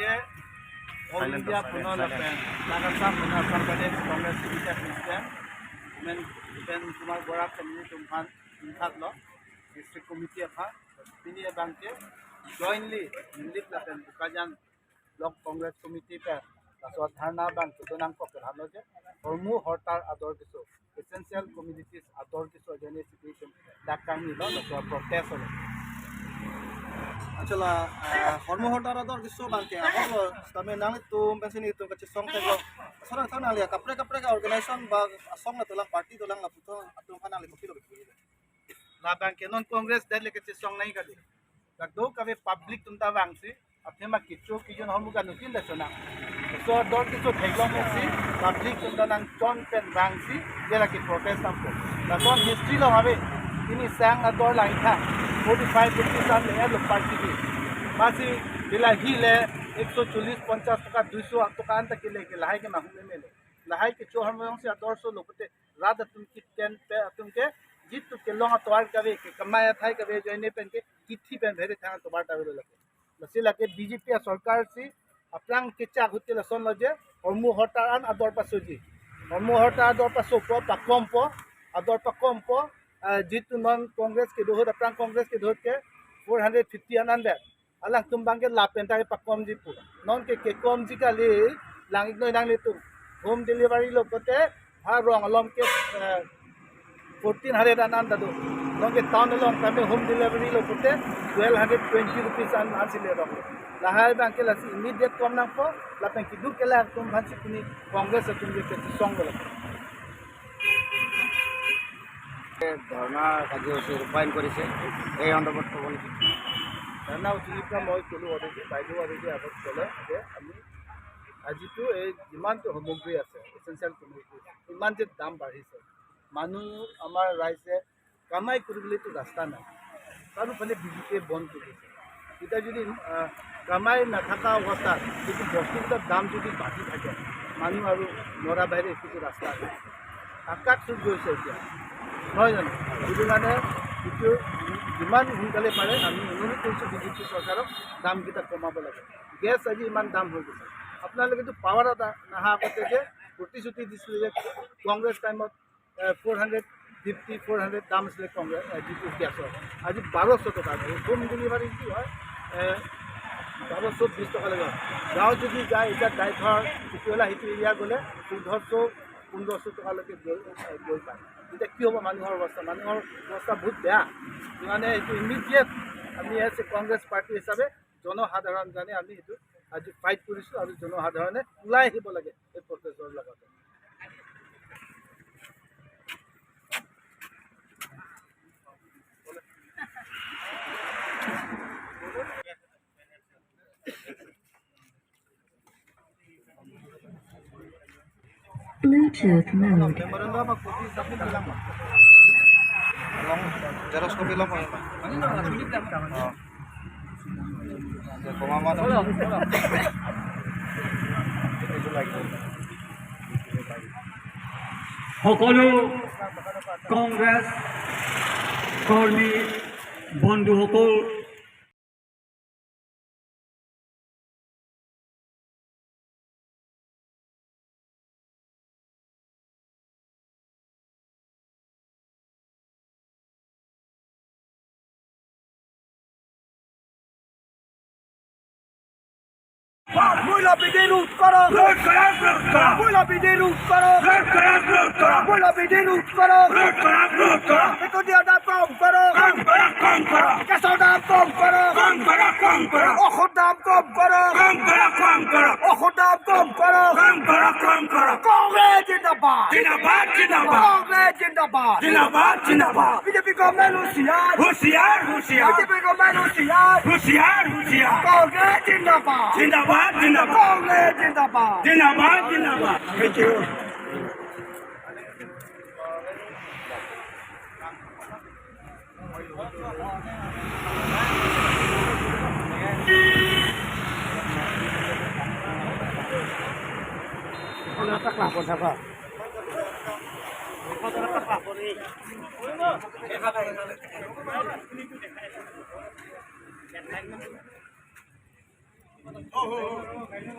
Bangke All India Puno Lapen Nagasam Puno Pradesh Congress Committee President Ben Kumar Bora Community Tumhat Law District Committee of Pini Bangke jointly Lip Lapen Bukajan Block Congress Committee Per Aswat Dharna Bank Tunang Kokal Hanoje Hormu Hortar Ador Kiso Essential Communities Ador Kiso Jene Situation that can be done to protest Acela hormohortar ador kiso bangke aholo tame nangli tum pensin itu kecil song tego sarang thang nalia kapre ka organization ba song na tulang party tulang la puto atum kanali kopilo bikiri La Bangke non Congress delegate song nahi kali Lagdo kave public tumta bangsi Athema kicho kijon hormuga nukin da sona so ador kiso thailom si public tumta nang ton pen bangsi jela ki protest amko la ton history lo habe ini sang ador lai tha 45 rupees an le lo party ki masi bila hile 140 50 taka 200 taka an tak le ke lahai ke mahum me le lahai ke cho hormong se ador so lokote rada tum ki ten pe atum ke jit tu ke longa toar kave ke kamaya thai kave joine pen ke kithi pen bhere thang to bata velo lake masila ke BJP sarkar si aprang ke cha hutte la son loje hormu hotar an ador pasoji hormu hotar ador paso po pakompo ador pakompo jitu non Congress ke dohot aprang Congress ke dohot ke 450 ananda alang tumbang ke lapen ta pakom ji pura non ke kom ji ka le lang ignoi nang le tu home delivery lo kote ha rong alom ke 1400 ananda do non ke town along kame home delivery lo kote 1220 rupees an asile ro lahai bang ke la immediate kom nang po lapen ki du ke la tum bhan sikuni Congress tum je ke song lo ধৰ্ণা কাৰ্যসূচী ৰূপায়ণ কৰিছে এই সন্দৰ্ভত ক'ব নেকি ধৰ্ণা উঠিলিকা মই ক'লো already বাইদেউ অলৰেডি আগত ক'লে যে আমি আজিতো এই যিমানটো সামগ্ৰী আছে এচেঞ্চিয়েল কমিউনিটি ইমান যে দাম বাঢ়িছে মানুহ আমাৰ ৰাইজে কামাই কৰিবলৈতো ৰাস্তা নাই তাৰোফালে বিজেপিয়ে বন্ধ কৰিছে এতিয়া যদি কামাই নাথাকা অৱস্থাত যদি বস্তুবিলাকৰ দাম যদি বাঢ়ি থাকে মানুহ আৰু মৰা বাহিৰে একোটো ৰাস্তা নাই আকাশ চুট গৈছে এতিয়া নহয় জানো সেইটো কাৰণে যিটো যিমান সোনকালে পাৰে আমি অনুৰোধ কৰিছোঁ বিজেপি চৰকাৰক দামকেইটা কমাব লাগে গেছ আজি ইমান দাম হৈ গৈছে আপোনালোকেতো পাৱাৰ এটা নহা আগতে যে প্ৰতিশ্ৰুতি দিছিলে যে কংগ্ৰেছ টাইমত 450 দাম আছিলে কংগ্ৰেছ যিটো গেছৰ আজি 1200 টকা হোম ডেলিভাৰী কি হয় 1220 টকা লাগে গাঁৱত যদি যায় এতিয়া ড্ৰাইভাৰ তেতিয়াহ'লে সেইটো এৰিয়া গ'লে 1400-1500 টকালৈকে গৈ পায় এতিয়া কি হ'ব মানুহৰ অৱস্থা বহুত বেয়া মানে এইটো ইমিডিয়েট আমি এজ এ কংগ্ৰেছ পাৰ্টি হিচাপে জনসাধাৰণ জানে আমি এইটো আজি ফাইট কৰিছোঁ আৰু জনসাধাৰণে ওলাই আহিব লাগে এই প্ৰটেষ্টৰ লগতে Bluetooth mode. memorandum of copy submit bilang long jeros copy long ya pemahaman সকলো কংগ্ৰেছ কৰ্মী বন্ধুসকল Mula bidiru karo mula bidiru karo mula bidiru karo itu dia dah kom karo kesal dah kom karo okhud dah kom karo okhud dah kom karo Congress jindabad Congress jindabad BJP government होशियार BJP government होशियार Congress jindabad Congress jindabad Thank you. কিবা এটা